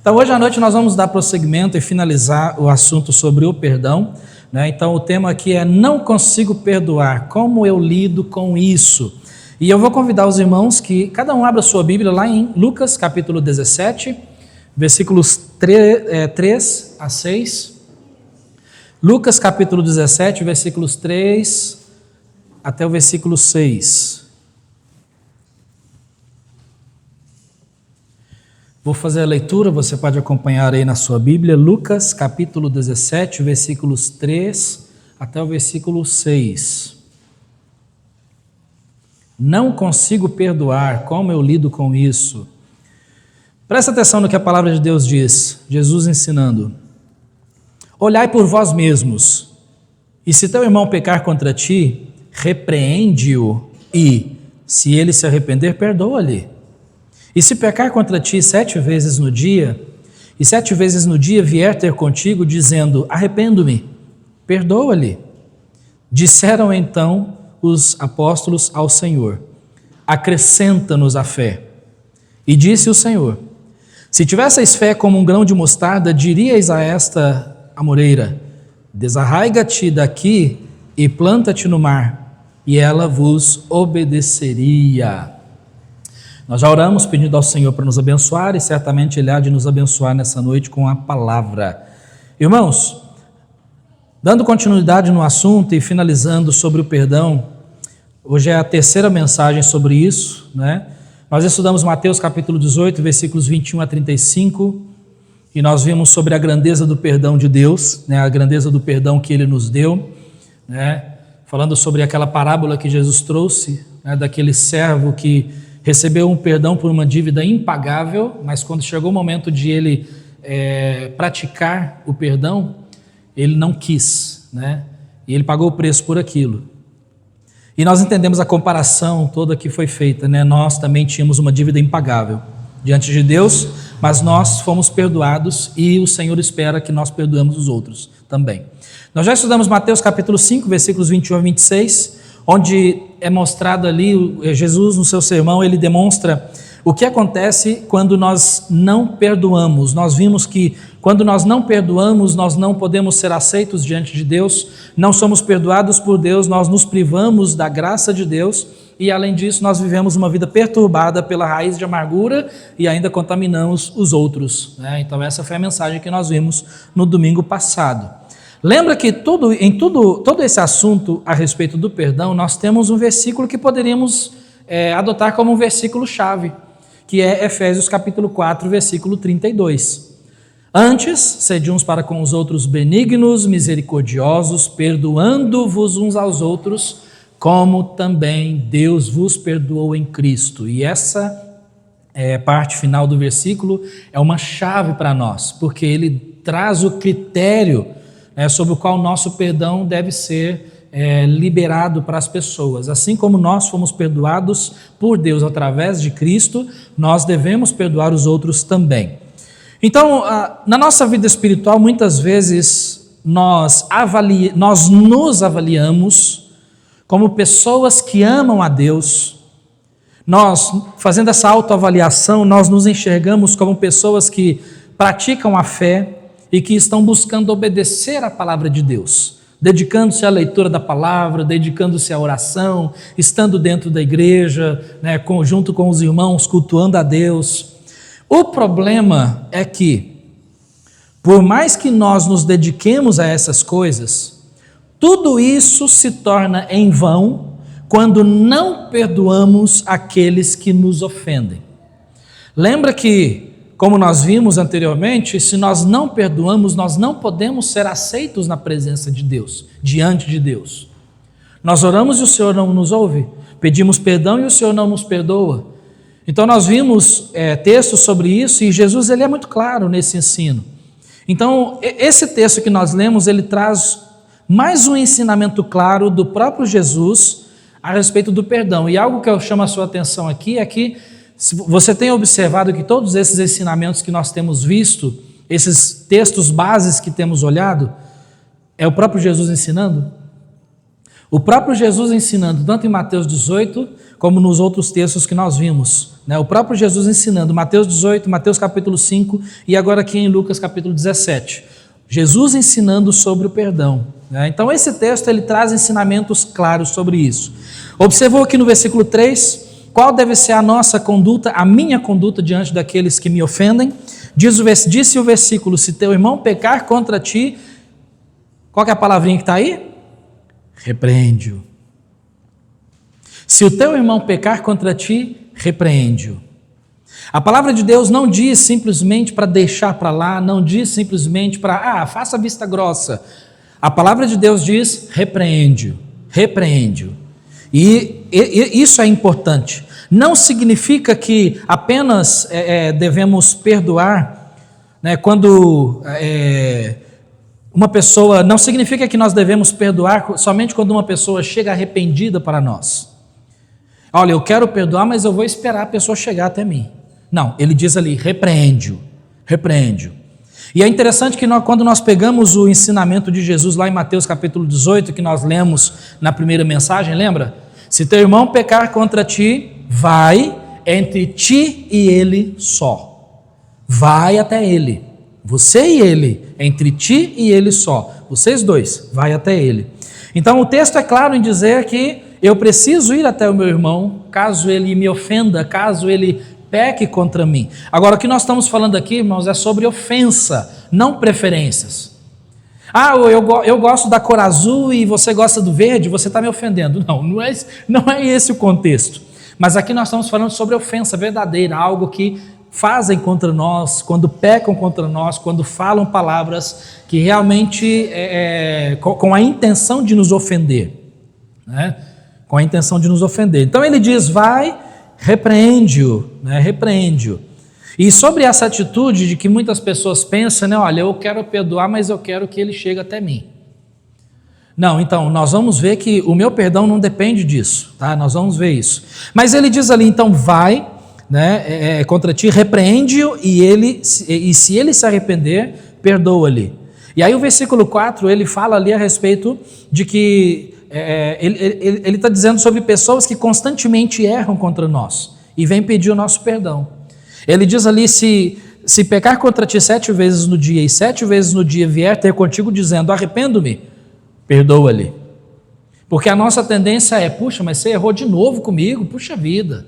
Então, hoje à noite nós vamos dar prosseguimento e finalizar o assunto sobre o perdão, né? Então, o tema aqui é: não consigo perdoar, como eu lido com isso? E eu vou convidar os irmãos que cada um abra sua Bíblia lá em Lucas, capítulo 17, versículos 3 a 6. Lucas, capítulo 17, versículos 3 até o versículo 6. Vou fazer a leitura, você pode acompanhar aí na sua Bíblia, Lucas capítulo 17, versículos 3 até o versículo 6. Não consigo perdoar, como eu lido com isso? Presta atenção no que a palavra de Deus diz, Jesus ensinando. Olhai por vós mesmos, e se teu irmão pecar contra ti, repreende-o, e, se ele se arrepender, perdoa-lhe. E se pecar contra ti 7 vezes no dia, e 7 vezes no dia vier ter contigo, dizendo, arrependo-me, perdoa-lhe. Disseram então os apóstolos ao Senhor, acrescenta-nos a fé. E disse o Senhor, se tivesseis fé como um grão de mostarda, diríeis a esta amoreira, desarraiga-te daqui e planta-te no mar, e ela vos obedeceria. Nós já oramos pedindo ao Senhor para nos abençoar e certamente Ele há de nos abençoar nessa noite com a palavra. Irmãos, dando continuidade no assunto e finalizando sobre o perdão, hoje é a terceira mensagem sobre isso, né? Nós estudamos Mateus capítulo 18, versículos 21 a 35, e nós vimos sobre a grandeza do perdão de Deus, né? A grandeza do perdão que Ele nos deu, né? Falando sobre aquela parábola que Jesus trouxe, né? Daquele servo que recebeu um perdão por uma dívida impagável, mas quando chegou o momento de ele praticar o perdão, ele não quis, né? E ele pagou o preço por aquilo. E nós entendemos a comparação toda que foi feita, né? Nós também tínhamos uma dívida impagável diante de Deus, mas nós fomos perdoados e o Senhor espera que nós perdoemos os outros também. Nós já estudamos Mateus capítulo 5, versículos 21 a 26, onde é mostrado ali, Jesus no seu sermão, ele demonstra o que acontece quando nós não perdoamos. Nós vimos que quando nós não perdoamos, nós não podemos ser aceitos diante de Deus, não somos perdoados por Deus, nós nos privamos da graça de Deus e além disso nós vivemos uma vida perturbada pela raiz de amargura e ainda contaminamos os outros, né? Então essa foi a mensagem que nós vimos no domingo passado. Lembra que todo esse assunto a respeito do perdão, nós temos um versículo que poderíamos adotar como um versículo-chave, que é Efésios capítulo 4, versículo 32. Antes, sede uns para com os outros benignos, misericordiosos, perdoando-vos uns aos outros, como também Deus vos perdoou em Cristo. E essa parte final do versículo é uma chave para nós, porque ele traz o critério sobre o qual o nosso perdão deve ser liberado para as pessoas. Assim como nós fomos perdoados por Deus através de Cristo, nós devemos perdoar os outros também. Então, na nossa vida espiritual, muitas vezes nós nos avaliamos como pessoas que amam a Deus. Nós, fazendo essa autoavaliação, nós nos enxergamos como pessoas que praticam a fé e que estão buscando obedecer à palavra de Deus, dedicando-se à leitura da palavra, dedicando-se à oração, estando dentro da igreja, né, junto com os irmãos, cultuando a Deus. O problema é que, por mais que nós nos dediquemos a essas coisas, tudo isso se torna em vão quando não perdoamos aqueles que nos ofendem. Lembra que, como nós vimos anteriormente, se nós não perdoamos, nós não podemos ser aceitos na presença de Deus, diante de Deus. Nós oramos e o Senhor não nos ouve, pedimos perdão e o Senhor não nos perdoa. Então nós vimos textos sobre isso e Jesus ele é muito claro nesse ensino. Então esse texto que nós lemos, ele traz mais um ensinamento claro do próprio Jesus a respeito do perdão. E algo que eu chamo a sua atenção aqui é que você tem observado que todos esses ensinamentos que nós temos visto, esses textos bases que temos olhado, é o próprio Jesus ensinando? O próprio Jesus ensinando, tanto em Mateus 18, como nos outros textos que nós vimos, né? O próprio Jesus ensinando, Mateus 18, Mateus capítulo 5 e agora aqui em Lucas capítulo 17. Jesus ensinando sobre o perdão, né? Então esse texto ele traz ensinamentos claros sobre isso. Observou aqui no versículo 3, qual deve ser a nossa conduta, a minha conduta diante daqueles que me ofendem? Disse o versículo, se teu irmão pecar contra ti, qual que é a palavrinha que está aí? Repreende-o. Se o teu irmão pecar contra ti, repreende-o. A palavra de Deus não diz simplesmente para deixar para lá, não diz simplesmente para, faça vista grossa. A palavra de Deus diz, repreende-o, repreende-o. E isso é importante. Não significa que apenas devemos perdoar, né, quando uma pessoa, não significa que nós devemos perdoar somente quando uma pessoa chega arrependida para nós. Olha, eu quero perdoar, mas eu vou esperar a pessoa chegar até mim. Não, ele diz ali, repreende-o, repreende-o. E é interessante que quando nós pegamos o ensinamento de Jesus lá em Mateus capítulo 18, que nós lemos na primeira mensagem, lembra? Se teu irmão pecar contra ti, vai entre ti e ele só. Vai até ele. Você e ele, entre ti e ele só. Vocês dois, vai até ele. Então o texto é claro em dizer que eu preciso ir até o meu irmão, caso ele me ofenda, caso ele peque contra mim. Agora, o que nós estamos falando aqui, irmãos, é sobre ofensa, não preferências. Eu gosto da cor azul e você gosta do verde, você está me ofendendo. Não é esse o contexto. Mas aqui nós estamos falando sobre ofensa verdadeira, algo que fazem contra nós, quando pecam contra nós, quando falam palavras que realmente com a intenção de nos ofender, né? Com a intenção de nos ofender. Então ele diz, vai, repreende-o, né? Repreende-o. E sobre essa atitude de que muitas pessoas pensam, né? Olha, eu quero perdoar, mas eu quero que ele chegue até mim. Não, então, nós vamos ver que o meu perdão não depende disso, tá? Nós vamos ver isso. Mas ele diz ali, então, vai, né? Contra ti, repreende-o e se ele se arrepender, perdoa-lhe. E aí o versículo 4, ele fala ali a respeito de que ele está dizendo sobre pessoas que constantemente erram contra nós e vêm pedir o nosso perdão. Ele diz ali, se pecar contra ti 7 vezes no dia e 7 vezes no dia vier ter contigo dizendo, arrependo-me, perdoa-lhe. Porque a nossa tendência é, puxa, mas você errou de novo comigo, puxa vida.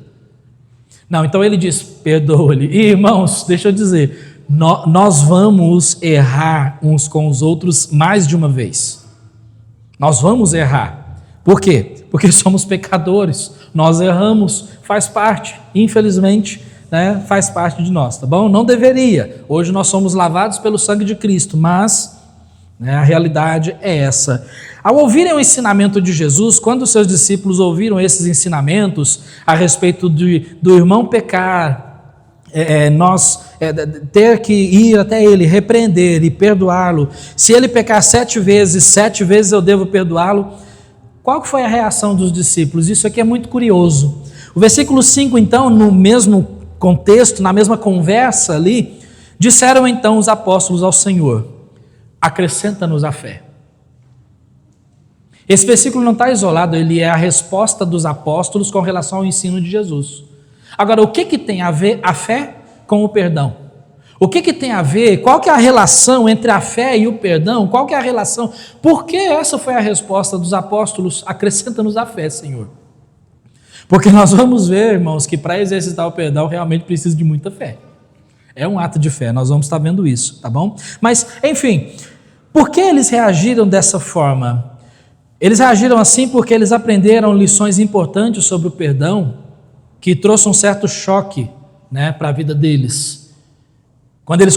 Não, então ele diz, perdoa-lhe. E irmãos, deixa eu dizer, nós vamos errar uns com os outros mais de uma vez. Nós vamos errar. Por quê? Porque somos pecadores, nós erramos, faz parte, infelizmente, né, faz parte de nós, tá bom? Não deveria, hoje nós somos lavados pelo sangue de Cristo, mas né, a realidade é essa. Ao ouvirem o ensinamento de Jesus, quando os seus discípulos ouviram esses ensinamentos a respeito do irmão pecar, ter que ir até ele, repreender e perdoá-lo, se ele pecar 7 vezes eu devo perdoá-lo. Qual que foi a reação dos discípulos? Isso aqui é muito curioso. O versículo 5, então, no mesmo contexto, na mesma conversa ali, disseram então os apóstolos ao Senhor, acrescenta-nos a fé. Esse versículo não está isolado, ele é a resposta dos apóstolos com relação ao ensino de Jesus. Agora, o que tem a ver a fé com o perdão? O que tem a ver, qual que é a relação entre a fé e o perdão? Qual que é a relação? Por que essa foi a resposta dos apóstolos? Acrescenta-nos a fé, Senhor. Porque nós vamos ver, irmãos, que para exercitar o perdão realmente precisa de muita fé. É um ato de fé, nós vamos estar vendo isso, tá bom? Mas, enfim, por que eles reagiram dessa forma? Eles reagiram assim porque eles aprenderam lições importantes sobre o perdão que trouxe um certo choque, né, para a vida deles. Quando eles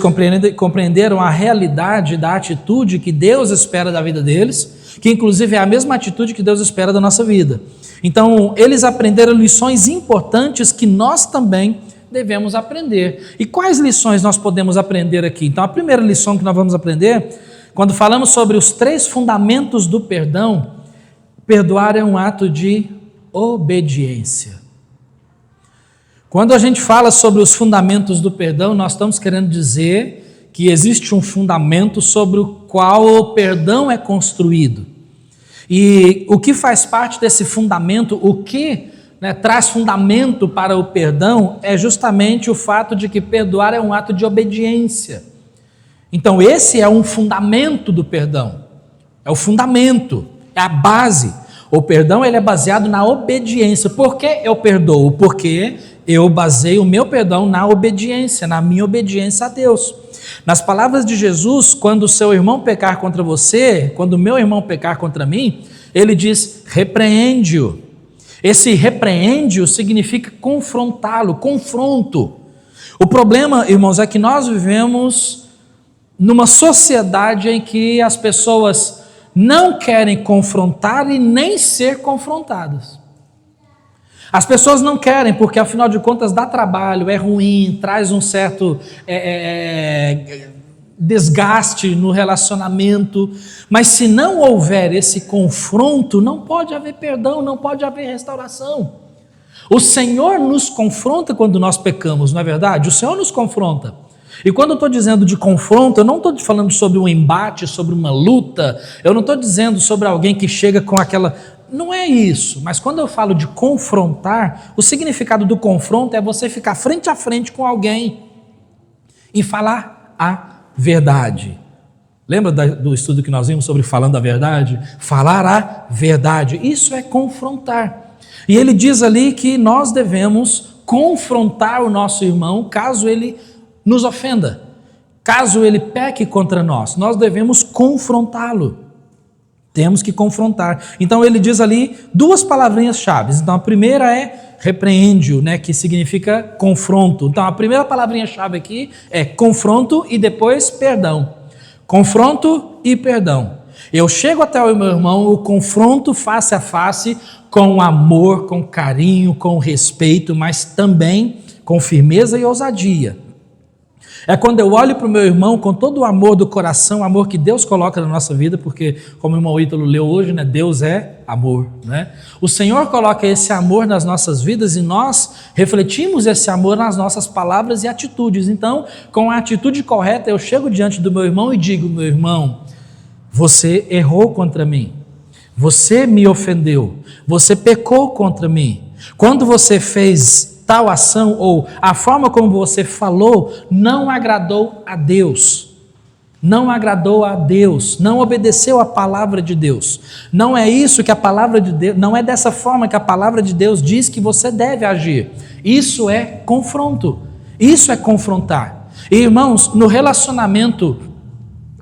compreenderam a realidade da atitude que Deus espera da vida deles, que inclusive é a mesma atitude que Deus espera da nossa vida. Então, eles aprenderam lições importantes que nós também devemos aprender. E quais lições nós podemos aprender aqui? Então, a primeira lição que nós vamos aprender, quando falamos sobre os 3 fundamentos do perdão, perdoar é um ato de obediência. Quando a gente fala sobre os fundamentos do perdão, nós estamos querendo dizer que existe um fundamento sobre o qual o perdão é construído. E o que faz parte desse fundamento, traz fundamento para o perdão é justamente o fato de que perdoar é um ato de obediência. Então esse é um fundamento do perdão, é o fundamento, é a base. O perdão ele é baseado na obediência. Por que eu perdoo? Porque eu baseio o meu perdão na obediência, na minha obediência a Deus. Nas palavras de Jesus, quando o seu irmão pecar contra você, quando o meu irmão pecar contra mim, ele diz, repreende-o. Esse repreende-o significa confrontá-lo, confronto. O problema, irmãos, é que nós vivemos numa sociedade em que as pessoas não querem confrontar e nem ser confrontadas. As pessoas não querem, porque afinal de contas dá trabalho, é ruim, traz um certo desgaste no relacionamento, mas se não houver esse confronto, não pode haver perdão, não pode haver restauração. O Senhor nos confronta quando nós pecamos, não é verdade? O Senhor nos confronta. E quando eu estou dizendo de confronto, eu não estou falando sobre um embate, sobre uma luta, eu não estou dizendo sobre alguém que chega com aquela... Não é isso, mas quando eu falo de confrontar, o significado do confronto é você ficar frente a frente com alguém e falar a verdade. Lembra do estudo que nós vimos sobre falando a verdade? Falar a verdade, isso é confrontar. E ele diz ali que nós devemos confrontar o nosso irmão caso ele nos ofenda, caso ele peque contra nós, nós devemos confrontá-lo. Temos que confrontar. Então ele diz ali duas palavrinhas chaves. Então a primeira é repreende-o, que significa confronto. Então a primeira palavrinha chave aqui é confronto e depois perdão. Confronto e perdão. Eu chego até o meu irmão, o confronto face a face, com amor, com carinho, com respeito, mas também com firmeza e ousadia. É quando eu olho para o meu irmão com todo o amor do coração, o amor que Deus coloca na nossa vida, porque como o irmão Ítalo leu hoje, Deus é amor. O Senhor coloca esse amor nas nossas vidas e nós refletimos esse amor nas nossas palavras e atitudes. Então, com a atitude correta, eu chego diante do meu irmão e digo, meu irmão, você errou contra mim, você me ofendeu, você pecou contra mim. Quando você fez tal ação ou a forma como você falou não agradou a Deus, não agradou a Deus, não obedeceu à palavra de Deus. Não é isso que a palavra de Deus, não é dessa forma que a palavra de Deus diz que você deve agir. Isso é confronto, isso é confrontar. E, irmãos, no relacionamento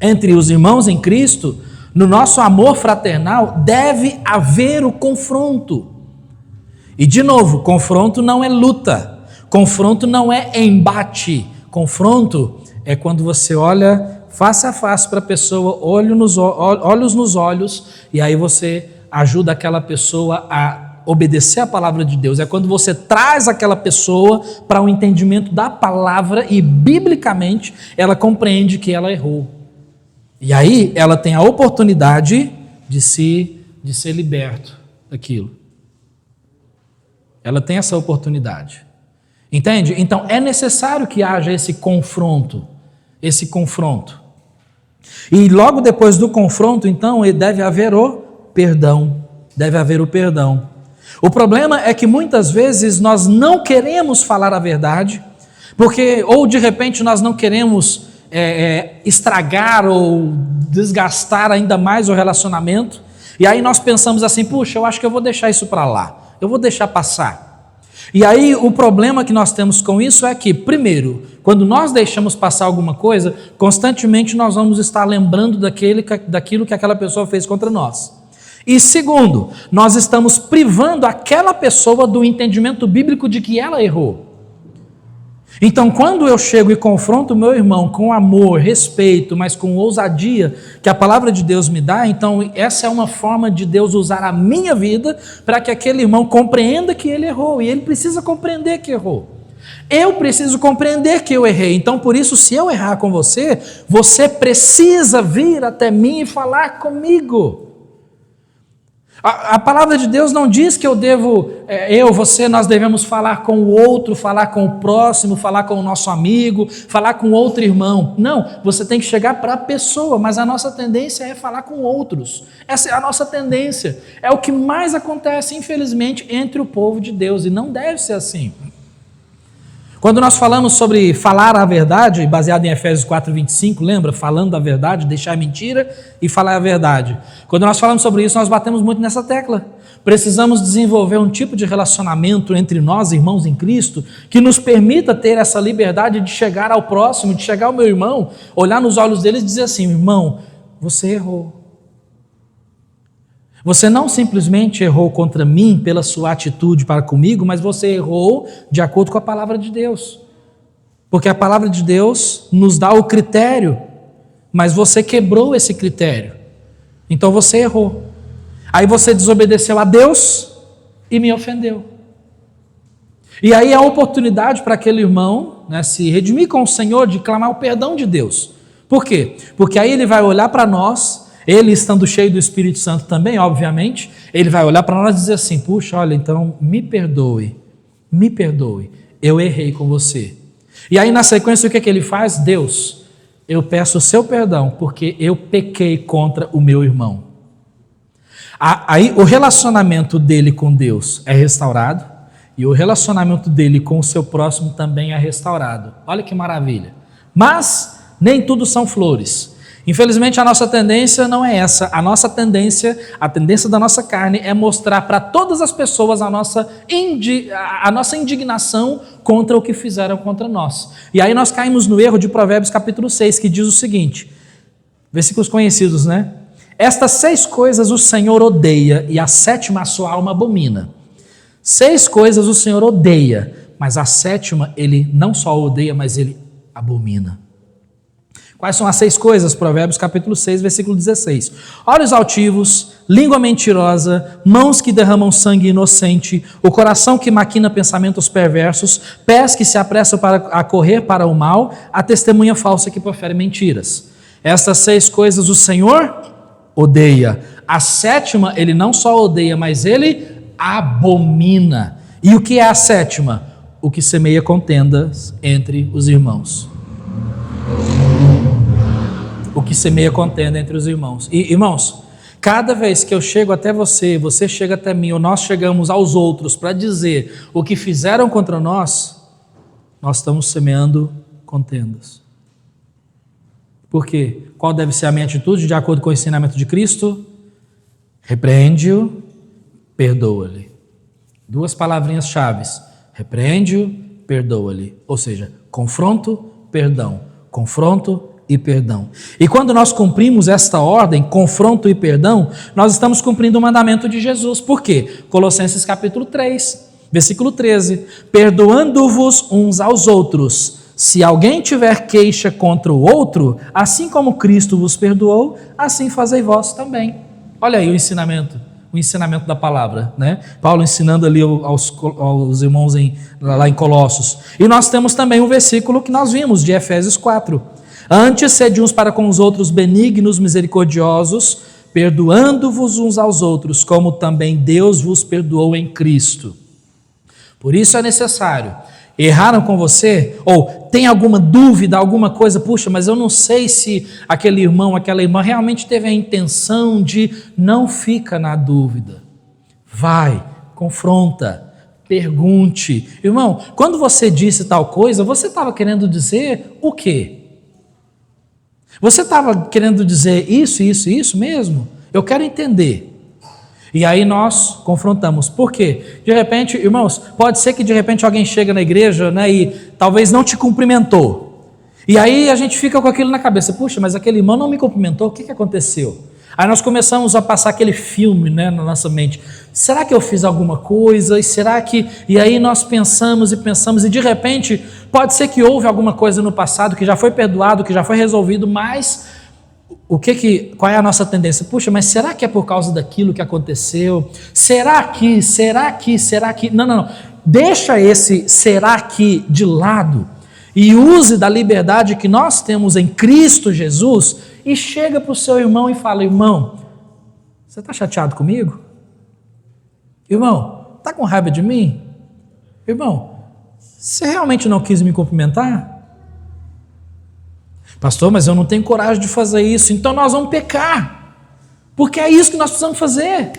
entre os irmãos em Cristo, no nosso amor fraternal, deve haver o confronto. E de novo, confronto não é luta, confronto não é embate, confronto é quando você olha face a face para a pessoa, olhos nos olhos, e aí você ajuda aquela pessoa a obedecer a palavra de Deus. É quando você traz aquela pessoa para o entendimento da palavra e biblicamente ela compreende que ela errou. E aí ela tem a oportunidade de ser liberto daquilo. Ela tem essa oportunidade. Entende? Então é necessário que haja esse confronto. E logo depois do confronto, então, deve haver o perdão. Deve haver o perdão. O problema é que muitas vezes nós não queremos falar a verdade, porque ou de repente nós não queremos estragar ou desgastar ainda mais o relacionamento, e aí nós pensamos assim, puxa, eu acho que eu vou deixar isso para lá. Eu vou deixar passar. E aí o problema que nós temos com isso é que, primeiro, quando nós deixamos passar alguma coisa, constantemente nós vamos estar lembrando daquilo que aquela pessoa fez contra nós. E segundo, nós estamos privando aquela pessoa do entendimento bíblico de que ela errou. Então, quando eu chego e confronto o meu irmão com amor, respeito, mas com ousadia que a palavra de Deus me dá, então essa é uma forma de Deus usar a minha vida para que aquele irmão compreenda que ele errou, e ele precisa compreender que errou. Eu preciso compreender que eu errei, então por isso, se eu errar com você, você precisa vir até mim e falar comigo. A palavra de Deus não diz que nós devemos falar com o outro, falar com o próximo, falar com o nosso amigo, falar com outro irmão. Não, você tem que chegar para a pessoa, mas a nossa tendência é falar com outros. Essa é a nossa tendência. É o que mais acontece, infelizmente, entre o povo de Deus, e não deve ser assim. Quando nós falamos sobre falar a verdade, baseado em Efésios 4:25, lembra? Falando a verdade, deixar a mentira e falar a verdade. Quando nós falamos sobre isso, nós batemos muito nessa tecla. Precisamos desenvolver um tipo de relacionamento entre nós, irmãos em Cristo, que nos permita ter essa liberdade de chegar ao próximo, de chegar ao meu irmão, olhar nos olhos dele e dizer assim: irmão, você errou. Você não simplesmente errou contra mim pela sua atitude para comigo, mas você errou de acordo com a palavra de Deus. Porque a palavra de Deus nos dá o critério, mas você quebrou esse critério. Então você errou. Aí você desobedeceu a Deus e me ofendeu. E aí a oportunidade para aquele irmão, né, se redimir com o Senhor, de clamar o perdão de Deus. Por quê? Porque aí ele vai olhar para nós. Ele estando cheio do Espírito Santo também, obviamente, ele vai olhar para nós e dizer assim: puxa, olha, então me perdoe, eu errei com você. E aí na sequência o que é que ele faz? Deus, eu peço o seu perdão porque eu pequei contra o meu irmão. Aí o relacionamento dele com Deus é restaurado e o relacionamento dele com o seu próximo também é restaurado. Olha que maravilha. Mas nem tudo são flores. Infelizmente a nossa tendência não é essa. A tendência da nossa carne é mostrar para todas as pessoas a nossa indignação contra o que fizeram contra nós. E aí nós caímos no erro de Provérbios capítulo 6, que diz o seguinte, versículos conhecidos, né? Estas 6 coisas o Senhor odeia e a 7ª a sua alma abomina. 6 coisas o Senhor odeia, mas a 7ª ele não só odeia, mas ele abomina. Quais são as 6 coisas? Provérbios capítulo 6, versículo 16. Olhos altivos, língua mentirosa, mãos que derramam sangue inocente, o coração que maquina pensamentos perversos, pés que se apressam a correr para o mal, a testemunha falsa que profere mentiras. Estas 6 coisas o Senhor odeia. A 7ª ele não só odeia, mas ele abomina. E o que é a 7ª? O que semeia contendas entre os irmãos. O que semeia contenda entre os irmãos. E, irmãos, cada vez que eu chego até você, você chega até mim, ou nós chegamos aos outros para dizer o que fizeram contra nós estamos semeando contendas. Por quê? Qual deve ser a minha atitude de acordo com o ensinamento de Cristo? Repreende-o, perdoa-lhe. 2 palavrinhas chaves. Repreende-o, perdoa-lhe. Ou seja, confronto, perdão. Confronto e perdão. E quando nós cumprimos esta ordem, confronto e perdão, nós estamos cumprindo o mandamento de Jesus. Por quê? Colossenses capítulo 3, versículo 13. Perdoando-vos uns aos outros, se alguém tiver queixa contra o outro, assim como Cristo vos perdoou, assim fazei vós também. Olha aí o ensinamento da palavra, né? Paulo ensinando ali aos irmãos lá em Colossos. E nós temos também um versículo que nós vimos, de Efésios 4. Antes, sede uns para com os outros benignos, misericordiosos, perdoando-vos uns aos outros, como também Deus vos perdoou em Cristo. Por isso é necessário. Erraram com você? Ou tem alguma dúvida, alguma coisa? Puxa, mas eu não sei se aquele irmão, aquela irmã realmente teve a intenção de... Não fica na dúvida. Vai, confronta, pergunte. Irmão, quando você disse tal coisa, você estava querendo dizer o quê? Você estava querendo dizer isso mesmo? Eu quero entender. E aí nós confrontamos. Por quê? De repente, irmãos, pode ser que de repente alguém chega na igreja, né, e talvez não te cumprimentou. E aí a gente fica com aquilo na cabeça. Puxa, mas aquele irmão não me cumprimentou, o que aconteceu? Aí nós começamos a passar aquele filme, né, na nossa mente. Será que eu fiz alguma coisa? E será que... E aí nós pensamos e de repente pode ser que houve alguma coisa no passado que já foi perdoado, que já foi resolvido, mas qual é a nossa tendência? Puxa, mas será que é por causa daquilo que aconteceu? Será que? Não. Deixa esse será que de lado e use da liberdade que nós temos em Cristo Jesus e chega para o seu irmão e fala: irmão, você está chateado comigo? Irmão, está com raiva de mim? Irmão, você realmente não quis me cumprimentar? Pastor, mas eu não tenho coragem de fazer isso. Então nós vamos pecar, porque é isso que nós precisamos fazer.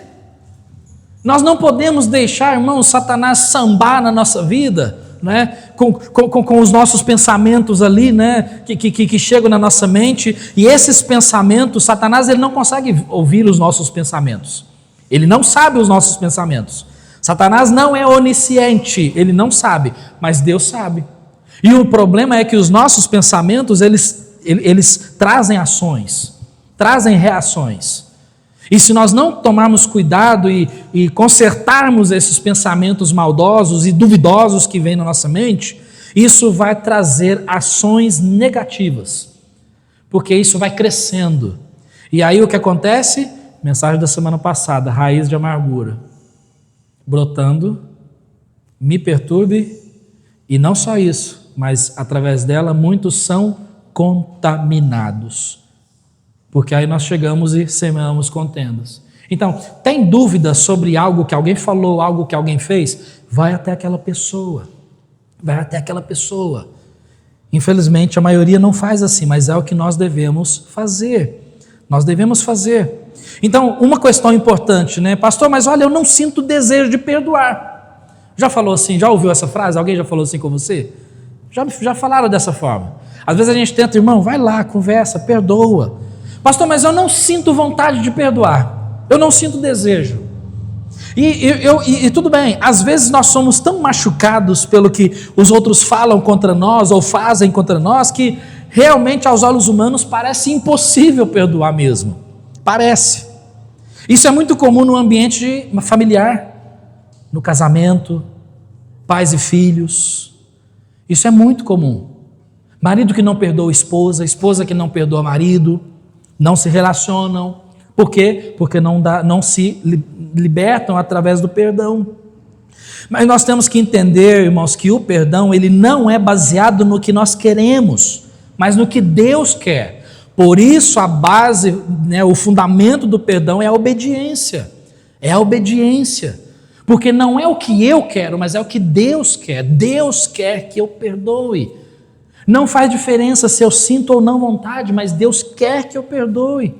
Nós não podemos deixar, irmão, Satanás sambar na nossa vida, né? com os nossos pensamentos ali, né? que chegam na nossa mente. E esses pensamentos, Satanás ele não consegue ouvir os nossos pensamentos. Ele não sabe os nossos pensamentos. Satanás não é onisciente, ele não sabe, mas Deus sabe. E o problema é que os nossos pensamentos, eles trazem ações, trazem reações. E se nós não tomarmos cuidado e consertarmos esses pensamentos maldosos e duvidosos que vêm na nossa mente, isso vai trazer ações negativas, porque isso vai crescendo. E aí o que acontece? Mensagem da semana passada, raiz de amargura, brotando, me perturbe, e não só isso, mas através dela muitos são contaminados. Porque aí nós chegamos e semeamos contendas. Então, tem dúvida sobre algo que alguém falou, algo que alguém fez? Vai até aquela pessoa. Vai até aquela pessoa. Infelizmente, a maioria não faz assim, mas é o que nós devemos fazer. Nós devemos fazer. Então, uma questão importante, né? Pastor, mas olha, eu não sinto desejo de perdoar. Já falou assim? Já ouviu essa frase? Alguém já falou assim com você? Já falaram dessa forma. Às vezes a gente tenta, irmão, vai lá, conversa, perdoa. Pastor, mas eu não sinto vontade de perdoar, eu não sinto desejo. E tudo bem, às vezes nós somos tão machucados pelo que os outros falam contra nós ou fazem contra nós, que realmente aos olhos humanos parece impossível perdoar mesmo, parece. Isso é muito comum no ambiente familiar, no casamento, pais e filhos, isso é muito comum. Marido que não perdoa esposa, esposa que não perdoa marido, não se relacionam. Por quê? Porque não se libertam através do perdão. Mas nós temos que entender, irmãos, que o perdão ele não é baseado no que nós queremos, mas no que Deus quer. Por isso a base, né, o fundamento do perdão é a obediência. É a obediência. Porque não é o que eu quero, mas é o que Deus quer. Deus quer que eu perdoe. Não faz diferença se eu sinto ou não vontade, mas Deus quer que eu perdoe.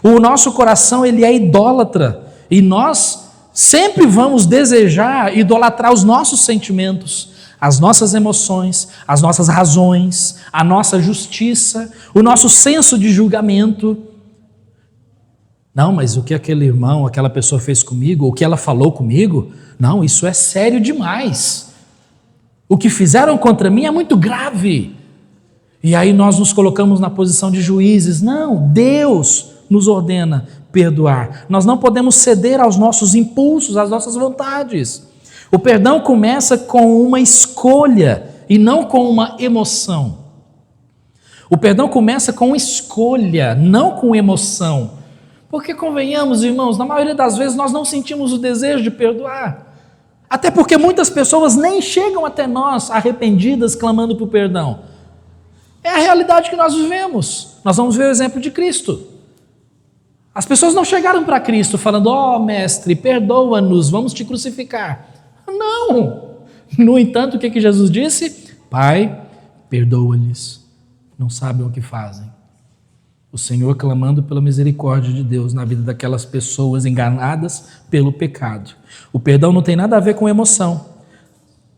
O nosso coração ele é idólatra e nós sempre vamos desejar idolatrar os nossos sentimentos, as nossas emoções, as nossas razões, a nossa justiça, o nosso senso de julgamento. Não, mas o que aquele irmão, aquela pessoa fez comigo, o que ela falou comigo, não, isso é sério demais. O que fizeram contra mim é muito grave. E aí nós nos colocamos na posição de juízes. Não, Deus nos ordena perdoar. Nós não podemos ceder aos nossos impulsos, às nossas vontades. O perdão começa com uma escolha e não com uma emoção. O perdão começa com escolha, não com emoção. Porque convenhamos, irmãos, na maioria das vezes nós não sentimos o desejo de perdoar. Até porque muitas pessoas nem chegam até nós arrependidas clamando por perdão. É a realidade que nós vivemos. Nós vamos ver o exemplo de Cristo. As pessoas não chegaram para Cristo falando, ó mestre, perdoa-nos, vamos te crucificar. Não. No entanto, o que Jesus disse? Pai, perdoa-lhes, não sabem o que fazem. O Senhor clamando pela misericórdia de Deus na vida daquelas pessoas enganadas pelo pecado. O perdão não tem nada a ver com emoção.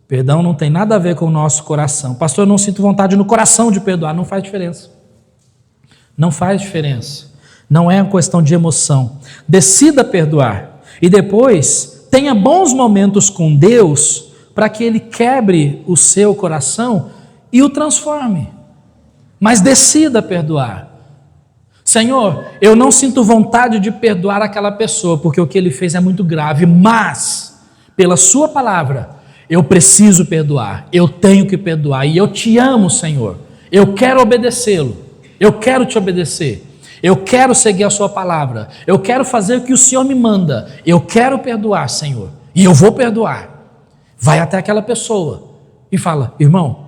Perdão não tem nada a ver com o nosso coração. Pastor, eu não sinto vontade no coração de perdoar. Não faz diferença. Não faz diferença. Não é uma questão de emoção. Decida perdoar. E depois, tenha bons momentos com Deus para que Ele quebre o seu coração e o transforme. Mas decida perdoar. Senhor, eu não sinto vontade de perdoar aquela pessoa, porque o que ele fez é muito grave, mas, pela sua palavra, eu preciso perdoar, eu tenho que perdoar, e eu te amo, Senhor, eu quero obedecê-lo, eu quero te obedecer, eu quero seguir a sua palavra, eu quero fazer o que o Senhor me manda, eu quero perdoar, Senhor, e eu vou perdoar. Vai até aquela pessoa e fala, irmão,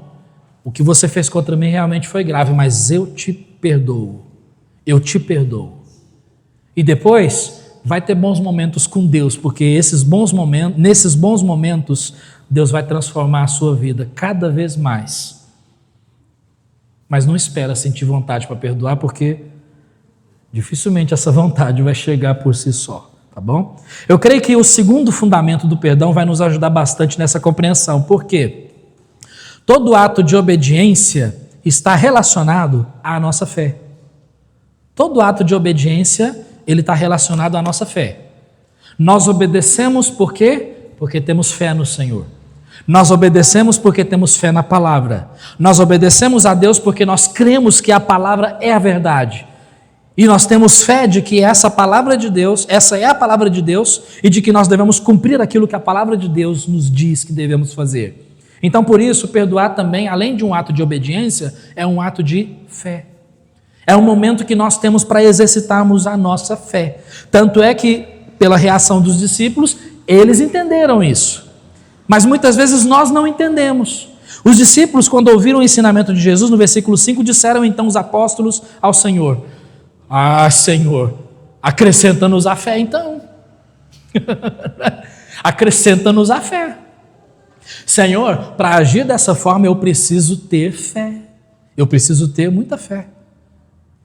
o que você fez contra mim realmente foi grave, mas eu te perdoo, eu te perdoo. E depois, vai ter bons momentos com Deus, porque nesses bons momentos, Deus vai transformar a sua vida cada vez mais. Mas não espera sentir vontade para perdoar, porque dificilmente essa vontade vai chegar por si só, tá bom? Eu creio que o segundo fundamento do perdão vai nos ajudar bastante nessa compreensão. Por quê? Todo ato de obediência está relacionado à nossa fé. Todo ato de obediência, ele está relacionado à nossa fé. Nós obedecemos por quê? Porque temos fé no Senhor. Nós obedecemos porque temos fé na palavra. Nós obedecemos a Deus porque nós cremos que a palavra é a verdade. E nós temos fé de que essa palavra de Deus, essa é a palavra de Deus, e de que nós devemos cumprir aquilo que a palavra de Deus nos diz que devemos fazer. Então, por isso, perdoar também, além de um ato de obediência, é um ato de fé. É um momento que nós temos para exercitarmos a nossa fé. Tanto é que, pela reação dos discípulos, eles entenderam isso. Mas muitas vezes nós não entendemos. Os discípulos, quando ouviram o ensinamento de Jesus, no versículo 5, disseram então os apóstolos ao Senhor: ah, Senhor, acrescenta-nos a fé então. Acrescenta-nos a fé. Senhor, para agir dessa forma eu preciso ter fé. Eu preciso ter muita fé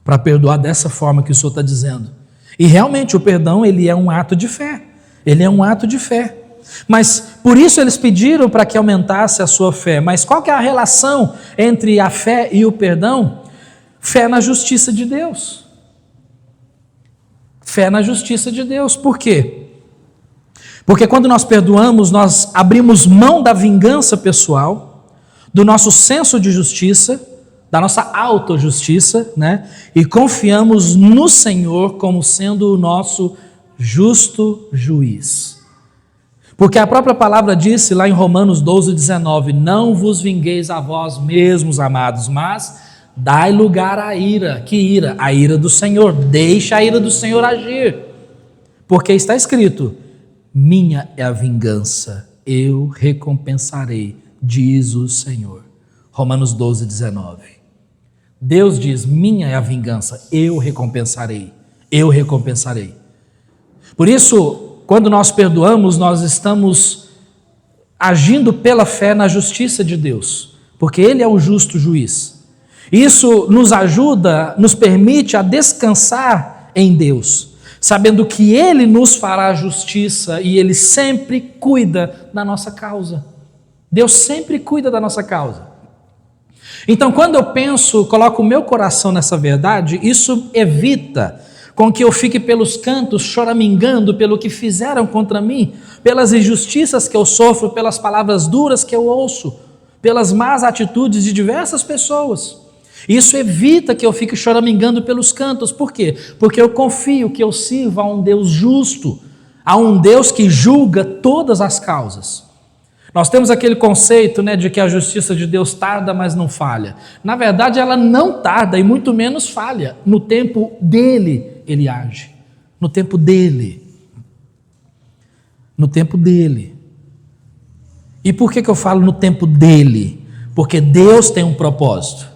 para perdoar dessa forma que o Senhor está dizendo. E realmente o perdão, ele é um ato de fé. Ele é um ato de fé. Mas por isso eles pediram para que aumentasse a sua fé. Mas qual que é a relação entre a fé e o perdão? Fé na justiça de Deus. Fé na justiça de Deus. Por quê? Porque quando nós perdoamos, nós abrimos mão da vingança pessoal, do nosso senso de justiça, da nossa autojustiça, né? E confiamos no Senhor como sendo o nosso justo juiz. Porque a própria palavra disse lá em Romanos 12:19, não vos vingueis a vós mesmos, amados, mas dai lugar à ira. Que ira? A ira do Senhor. Deixa a ira do Senhor agir. Porque está escrito: minha é a vingança, eu recompensarei, diz o Senhor. Romanos 12:19. Deus diz: minha é a vingança, eu recompensarei, eu recompensarei. Por isso, quando nós perdoamos, nós estamos agindo pela fé na justiça de Deus, porque Ele é o justo juiz. Isso nos ajuda, nos permite a descansar em Deus, sabendo que Ele nos fará justiça e Ele sempre cuida da nossa causa. Deus sempre cuida da nossa causa. Então, quando eu penso, coloco o meu coração nessa verdade, isso evita com que eu fique pelos cantos choramingando pelo que fizeram contra mim, pelas injustiças que eu sofro, pelas palavras duras que eu ouço, pelas más atitudes de diversas pessoas. Isso evita que eu fique choramingando pelos cantos. Por quê? Porque eu confio que eu sirvo a um Deus justo, a um Deus que julga todas as causas. Nós temos aquele conceito, né, de que a justiça de Deus tarda, mas não falha. Na verdade, ela não tarda e muito menos falha. No tempo dele, ele age. No tempo dele. No tempo dele. E por que eu falo no tempo dele? Porque Deus tem um propósito.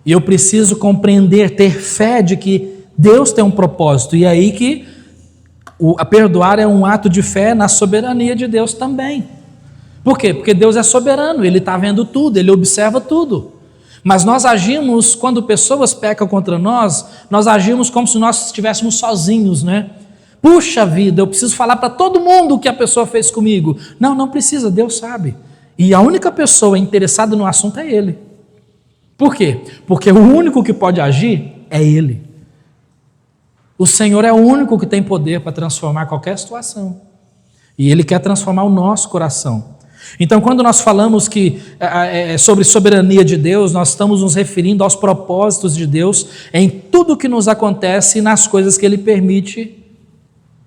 E eu preciso compreender, ter fé de que Deus tem um propósito. E é aí que a perdoar é um ato de fé na soberania de Deus também. Por quê? Porque Deus é soberano, Ele está vendo tudo, Ele observa tudo. Mas nós agimos, quando pessoas pecam contra nós agimos como se nós estivéssemos sozinhos, né? Puxa vida, eu preciso falar para todo mundo o que a pessoa fez comigo. Não, não precisa, Deus sabe. E a única pessoa interessada no assunto é Ele. Por quê? Porque o único que pode agir é Ele. O Senhor é o único que tem poder para transformar qualquer situação. E Ele quer transformar o nosso coração. Então, quando nós falamos sobre soberania de Deus, nós estamos nos referindo aos propósitos de Deus em tudo que nos acontece e nas coisas que Ele permite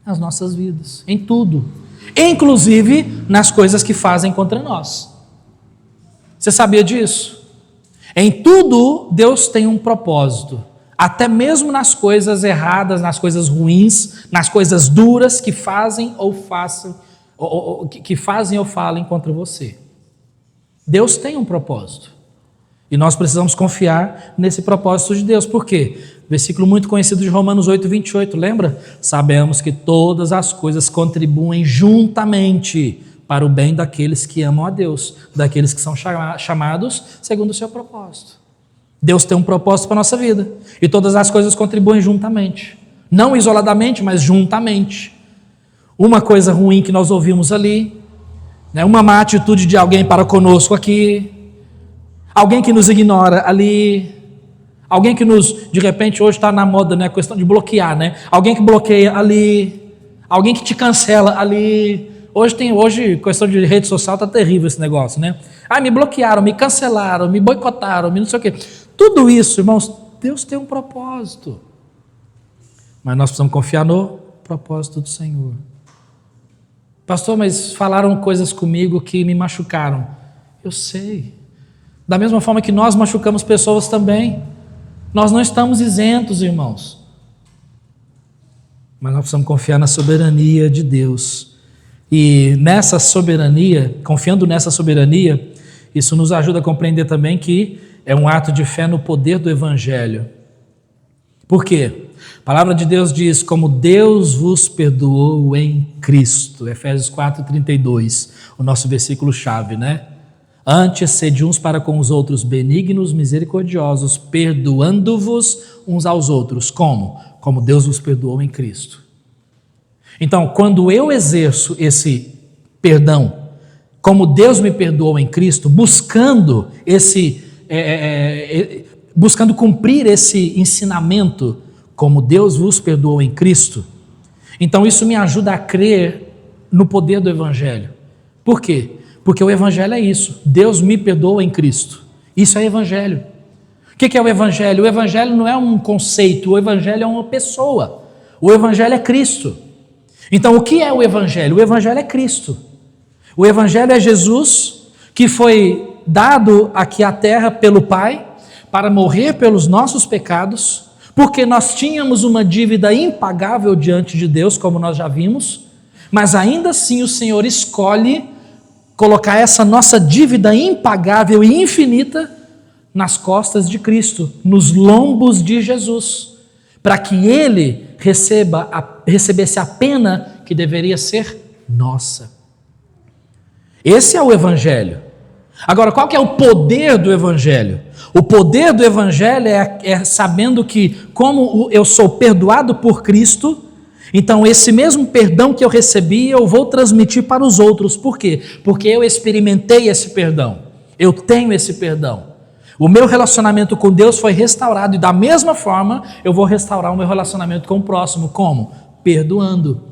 nas nossas vidas. Em tudo. Inclusive nas coisas que fazem contra nós. Você sabia disso? Em tudo, Deus tem um propósito. Até mesmo nas coisas erradas, nas coisas ruins, nas coisas duras que fazem ou falem contra você. Deus tem um propósito. E nós precisamos confiar nesse propósito de Deus. Por quê? Versículo muito conhecido de Romanos 8, 28, lembra? Sabemos que todas as coisas contribuem juntamente para o bem daqueles que amam a Deus, daqueles que são chamados segundo o seu propósito. Deus tem um propósito para a nossa vida, e todas as coisas contribuem juntamente, não isoladamente, mas juntamente. Uma coisa ruim que nós ouvimos ali, né, uma má atitude de alguém para conosco aqui, alguém que nos ignora ali, alguém que nos, de repente, hoje está na moda, né, a questão de bloquear, né, alguém que bloqueia ali, alguém que te cancela ali. Hoje questão de rede social está terrível esse negócio, né? Me bloquearam, me cancelaram, me boicotaram, me não sei o quê. Tudo isso, irmãos, Deus tem um propósito. Mas nós precisamos confiar no propósito do Senhor. Pastor, mas falaram coisas comigo que me machucaram. Eu sei. Da mesma forma que nós machucamos pessoas também. Nós não estamos isentos, irmãos. Mas nós precisamos confiar na soberania de Deus. E nessa soberania, confiando nessa soberania, isso nos ajuda a compreender também que é um ato de fé no poder do Evangelho. Por quê? A palavra de Deus diz, como Deus vos perdoou em Cristo. Efésios 4:32, o nosso versículo-chave, né? Antes, sede uns para com os outros benignos, misericordiosos, perdoando-vos uns aos outros. Como? Como Deus vos perdoou em Cristo. Então, quando eu exerço esse perdão, como Deus me perdoou em Cristo, buscando cumprir esse ensinamento, como Deus vos perdoou em Cristo, então isso me ajuda a crer no poder do Evangelho. Por quê? Porque o Evangelho é isso, Deus me perdoou em Cristo. Isso é Evangelho. O que é o Evangelho? O Evangelho não é um conceito, o Evangelho é uma pessoa. O Evangelho é Cristo. Então, o que é o Evangelho? O Evangelho é Cristo. O Evangelho é Jesus, que foi dado aqui à terra pelo Pai, para morrer pelos nossos pecados, porque nós tínhamos uma dívida impagável diante de Deus, como nós já vimos, mas ainda assim o Senhor escolhe colocar essa nossa dívida impagável e infinita nas costas de Cristo, nos lombos de Jesus, para que Ele recebesse a pena que deveria ser nossa. Esse é o Evangelho. Agora, qual que é o poder do Evangelho? O poder do Evangelho é sabendo que, como eu sou perdoado por Cristo, então esse mesmo perdão que eu recebi, eu vou transmitir para os outros. Por quê? Porque eu experimentei esse perdão. Eu tenho esse perdão. O meu relacionamento com Deus foi restaurado e da mesma forma eu vou restaurar o meu relacionamento com o próximo. Como? Perdoando.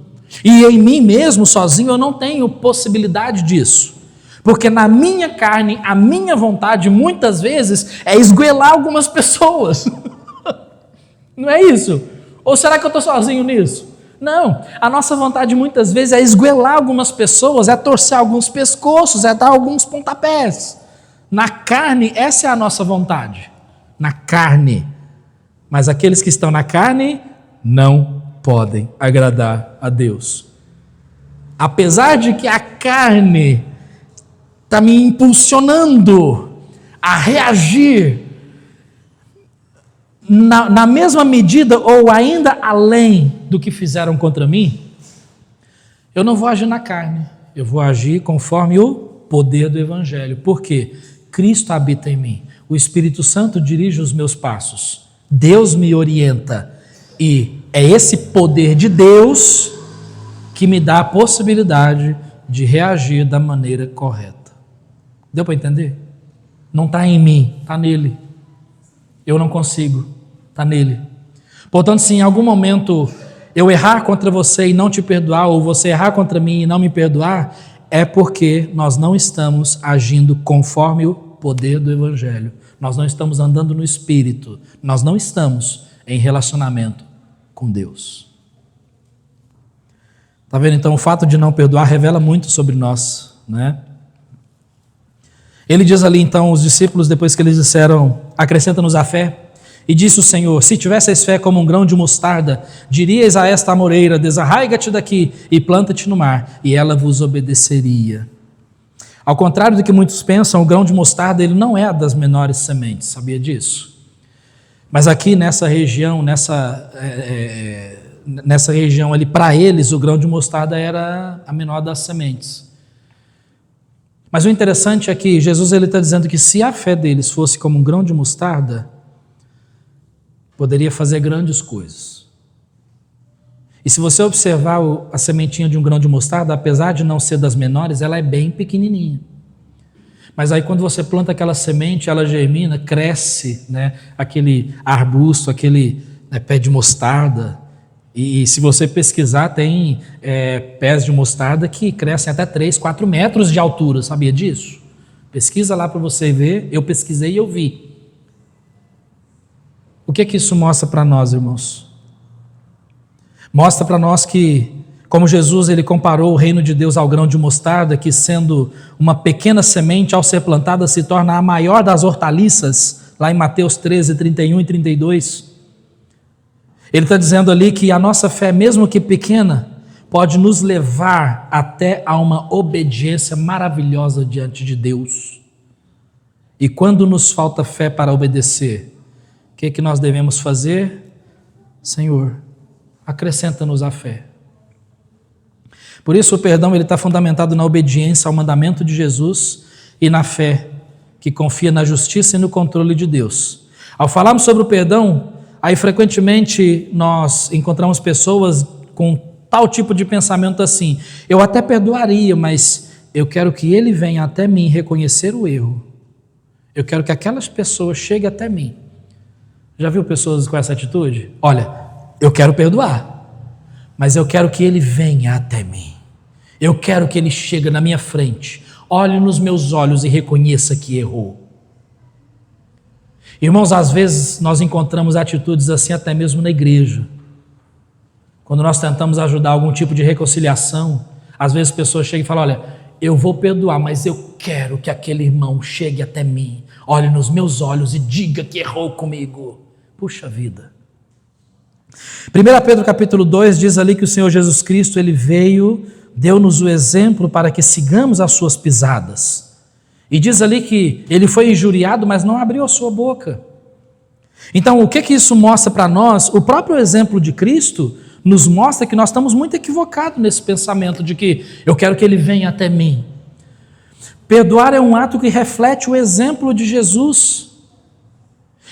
E em mim mesmo, sozinho, eu não tenho possibilidade disso. Porque na minha carne, a minha vontade, muitas vezes, é esgoelar algumas pessoas. Não é isso? Ou será que eu estou sozinho nisso? Não, a nossa vontade muitas vezes é esgoelar algumas pessoas, é torcer alguns pescoços, é dar alguns pontapés. Na carne, essa é a nossa vontade. Na carne. Mas aqueles que estão na carne não podem agradar a Deus. Apesar de que a carne está me impulsionando a reagir na mesma medida ou ainda além do que fizeram contra mim, eu não vou agir na carne, eu vou agir conforme o poder do Evangelho. Por quê? Cristo habita em mim, o Espírito Santo dirige os meus passos, Deus me orienta, e é esse poder de Deus que me dá a possibilidade de reagir da maneira correta. Deu para entender? Não está em mim, está nele. Eu não consigo, está nele. Portanto, se em algum momento eu errar contra você e não te perdoar, ou você errar contra mim e não me perdoar, é porque nós não estamos agindo conforme o poder do Evangelho. Nós não estamos andando no Espírito. Nós não estamos em relacionamento com Deus. Está vendo? Então, o fato de não perdoar revela muito sobre nós, né? Ele diz ali, então, os discípulos, depois que eles disseram, acrescenta-nos a fé, e disse o Senhor, se tivesseis fé como um grão de mostarda, diríeis a esta amoreira, desarraiga-te daqui e planta-te no mar, e ela vos obedeceria. Ao contrário do que muitos pensam, o grão de mostarda ele não é das menores sementes, sabia disso? Mas aqui nessa região, nessa região ali, para eles, o grão de mostarda era a menor das sementes. Mas o interessante é que Jesus está dizendo que se a fé deles fosse como um grão de mostarda, poderia fazer grandes coisas. E se você observar a sementinha de um grão de mostarda, apesar de não ser das menores, ela é bem pequenininha. Mas aí quando você planta aquela semente, ela germina, cresce, né, aquele arbusto, aquele pé de mostarda. E se você pesquisar, tem pés de mostarda que crescem até 3, 4 metros de altura, sabia disso? Pesquisa lá para você ver, eu pesquisei e eu vi. O que isso mostra para nós, irmãos? Mostra para nós que, como Jesus ele comparou o reino de Deus ao grão de mostarda, que sendo uma pequena semente, ao ser plantada, se torna a maior das hortaliças, lá em Mateus 13, 31 e 32. Ele está dizendo ali que a nossa fé, mesmo que pequena, pode nos levar até a uma obediência maravilhosa diante de Deus. E quando nos falta fé para obedecer, o que nós devemos fazer? Senhor, acrescenta-nos a fé. Por isso o perdão está fundamentado na obediência ao mandamento de Jesus e na fé, que confia na justiça e no controle de Deus. Ao falarmos sobre o perdão, aí frequentemente nós encontramos pessoas com tal tipo de pensamento assim: eu até perdoaria, mas eu quero que ele venha até mim reconhecer o erro. Eu quero que aquelas pessoas cheguem até mim. Já viu pessoas com essa atitude? Olha, eu quero perdoar, mas eu quero que ele venha até mim. Eu quero que ele chegue na minha frente, olhe nos meus olhos e reconheça que errou. Irmãos, às vezes nós encontramos atitudes assim até mesmo na igreja. Quando nós tentamos ajudar algum tipo de reconciliação, às vezes pessoas chegam e falam: olha, eu vou perdoar, mas eu quero que aquele irmão chegue até mim, olhe nos meus olhos e diga que errou comigo. Puxa vida. 1 Pedro capítulo 2 diz ali que o Senhor Jesus Cristo, ele veio, deu-nos o exemplo para que sigamos as suas pisadas. E diz ali que ele foi injuriado, mas não abriu a sua boca. Então, o que isso mostra para nós? O próprio exemplo de Cristo nos mostra que nós estamos muito equivocados nesse pensamento de que eu quero que ele venha até mim. Perdoar é um ato que reflete o exemplo de Jesus.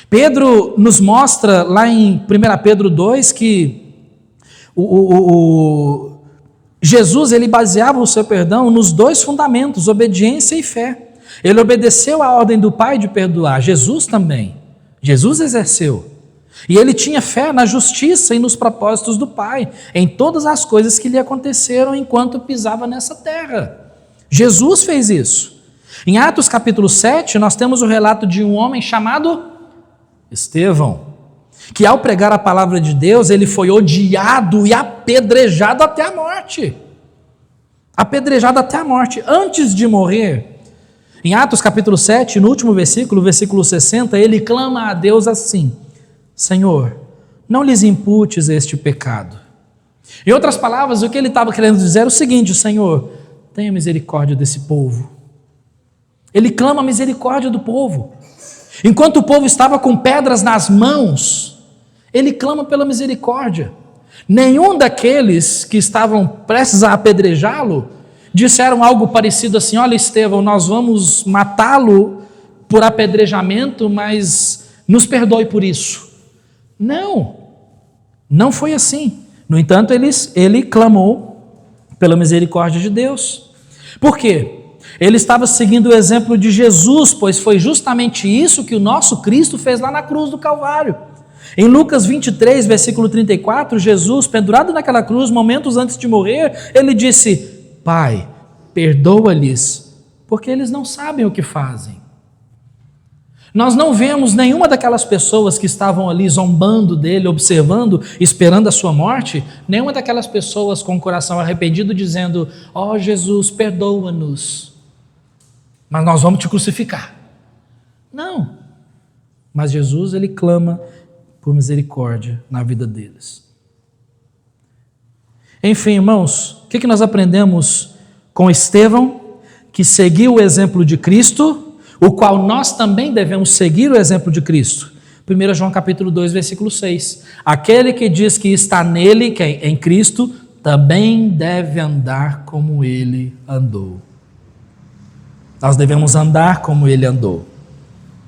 Pedro nos mostra lá em 1 Pedro 2 que Jesus ele baseava o seu perdão nos dois fundamentos, obediência e fé. Ele obedeceu à ordem do Pai de perdoar, Jesus também. Jesus exerceu. E ele tinha fé na justiça e nos propósitos do Pai, em todas as coisas que lhe aconteceram enquanto pisava nessa terra. Jesus fez isso. Em Atos capítulo 7, nós temos o relato de um homem chamado Estevão, que ao pregar a palavra de Deus, ele foi odiado e apedrejado até a morte. Apedrejado até a morte. Antes de morrer, em Atos capítulo 7, no último versículo, versículo 60, ele clama a Deus assim: Senhor, não lhes imputes este pecado. Em outras palavras, o que ele estava querendo dizer era o seguinte: Senhor, tenha misericórdia desse povo. Ele clama a misericórdia do povo. Enquanto o povo estava com pedras nas mãos, ele clama pela misericórdia. Nenhum daqueles que estavam prestes a apedrejá-lo disseram algo parecido assim: olha, Estevão, nós vamos matá-lo por apedrejamento, mas nos perdoe por isso. Não, não foi assim. No entanto, ele clamou pela misericórdia de Deus. Por quê? Ele estava seguindo o exemplo de Jesus, pois foi justamente isso que o nosso Cristo fez lá na cruz do Calvário. Em Lucas 23, versículo 34, Jesus, pendurado naquela cruz, momentos antes de morrer, ele disse: Pai, perdoa-lhes, porque eles não sabem o que fazem. Nós não vemos nenhuma daquelas pessoas que estavam ali zombando dele, observando, esperando a sua morte, nenhuma daquelas pessoas com o coração arrependido dizendo: ó Jesus, perdoa-nos, mas nós vamos te crucificar. Não, mas Jesus, ele clama por misericórdia na vida deles. Enfim, irmãos, o que nós aprendemos com Estevão? Que seguiu o exemplo de Cristo, o qual nós também devemos seguir o exemplo de Cristo. 1 João capítulo 2, versículo 6. Aquele que diz que está nele, que é em Cristo, também deve andar como ele andou. Nós devemos andar como ele andou,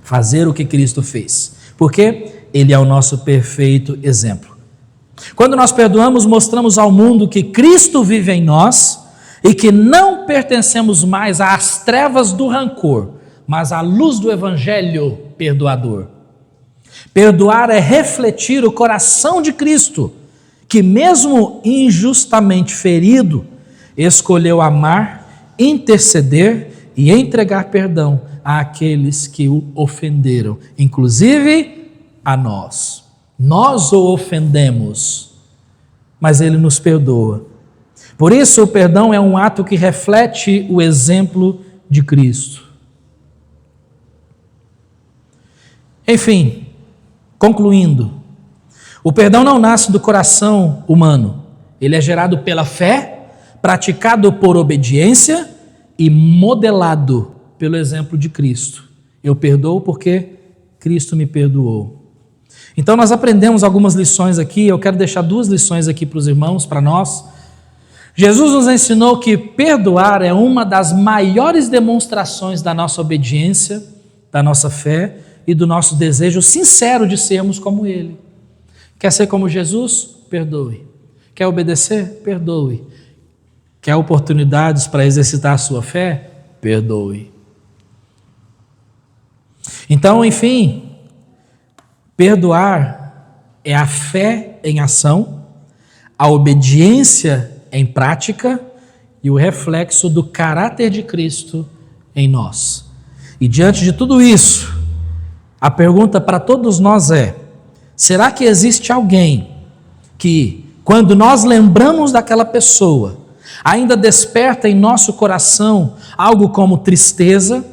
fazer o que Cristo fez, porque ele é o nosso perfeito exemplo. Quando nós perdoamos, mostramos ao mundo que Cristo vive em nós e que não pertencemos mais às trevas do rancor, mas à luz do evangelho perdoador. Perdoar é refletir o coração de Cristo, que mesmo injustamente ferido, escolheu amar, interceder e entregar perdão àqueles que o ofenderam, inclusive a nós. Nós o ofendemos, mas ele nos perdoa. Por isso, o perdão é um ato que reflete o exemplo de Cristo. Enfim, concluindo, o perdão não nasce do coração humano. Ele é gerado pela fé, praticado por obediência e modelado pelo exemplo de Cristo. Eu perdoo porque Cristo me perdoou. Então nós aprendemos algumas lições aqui, eu quero deixar 2 lições aqui para os irmãos, para nós. Jesus nos ensinou que perdoar é uma das maiores demonstrações da nossa obediência, da nossa fé e do nosso desejo sincero de sermos como Ele. Quer ser como Jesus? Perdoe. Quer obedecer? Perdoe. Quer oportunidades para exercitar a sua fé? Perdoe. Então, enfim, perdoar é a fé em ação, a obediência em prática e o reflexo do caráter de Cristo em nós. E diante de tudo isso, a pergunta para todos nós é: será que existe alguém que, quando nós lembramos daquela pessoa, ainda desperta em nosso coração algo como tristeza,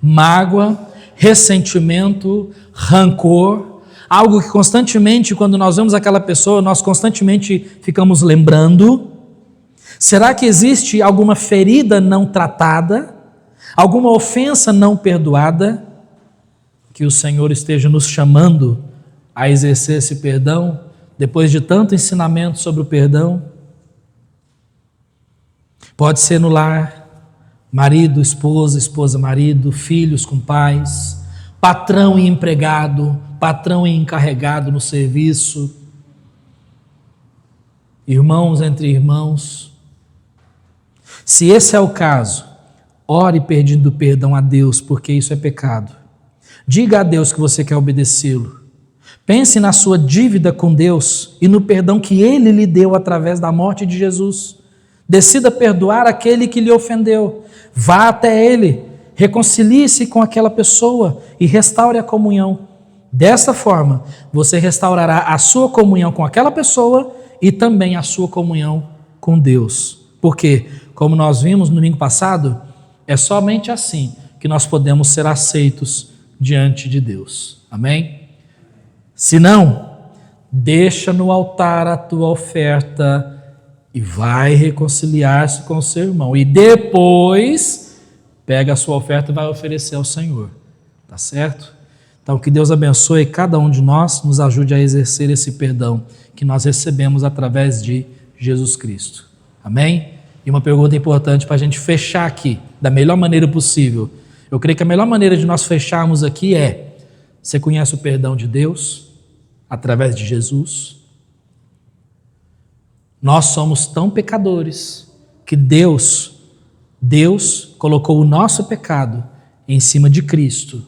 mágoa, ressentimento, rancor, algo que constantemente, quando nós vemos aquela pessoa, nós constantemente ficamos lembrando? Será que existe alguma ferida não tratada, alguma ofensa não perdoada, que o Senhor esteja nos chamando a exercer esse perdão, depois de tanto ensinamento sobre o perdão? Pode ser no lar, marido, esposa, esposa, marido, filhos com pais, patrão e empregado, patrão e encarregado no serviço, irmãos entre irmãos. Se esse é o caso, ore pedindo perdão a Deus, porque isso é pecado. Diga a Deus que você quer obedecê-lo. Pense na sua dívida com Deus e no perdão que Ele lhe deu através da morte de Jesus. Decida perdoar aquele que lhe ofendeu. Vá até Ele, reconcilie-se com aquela pessoa e restaure a comunhão. Desta forma, você restaurará a sua comunhão com aquela pessoa e também a sua comunhão com Deus. Porque, como nós vimos no domingo passado, é somente assim que nós podemos ser aceitos diante de Deus. Amém? Se não, deixa no altar a tua oferta e vai reconciliar-se com o seu irmão. E depois, pega a sua oferta e vai oferecer ao Senhor. Tá certo? Então, que Deus abençoe cada um de nós, nos ajude a exercer esse perdão que nós recebemos através de Jesus Cristo. Amém? E uma pergunta importante para a gente fechar aqui, da melhor maneira possível. Eu creio que a melhor maneira de nós fecharmos aqui é: você conhece o perdão de Deus através de Jesus? Nós somos tão pecadores que Deus colocou o nosso pecado em cima de Cristo.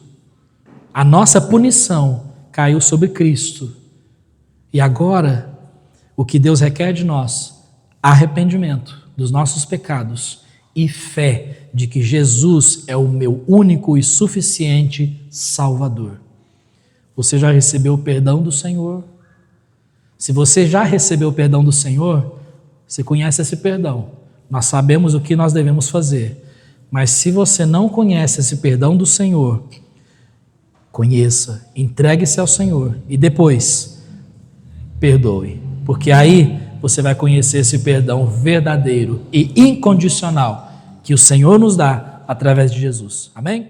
A nossa punição caiu sobre Cristo. E agora, o que Deus requer de nós? Arrependimento dos nossos pecados e fé de que Jesus é o meu único e suficiente Salvador. Você já recebeu o perdão do Senhor? Se você já recebeu o perdão do Senhor, você conhece esse perdão. Nós sabemos o que nós devemos fazer. Mas se você não conhece esse perdão do Senhor, conheça, entregue-se ao Senhor e depois perdoe. Porque aí você vai conhecer esse perdão verdadeiro e incondicional que o Senhor nos dá através de Jesus. Amém?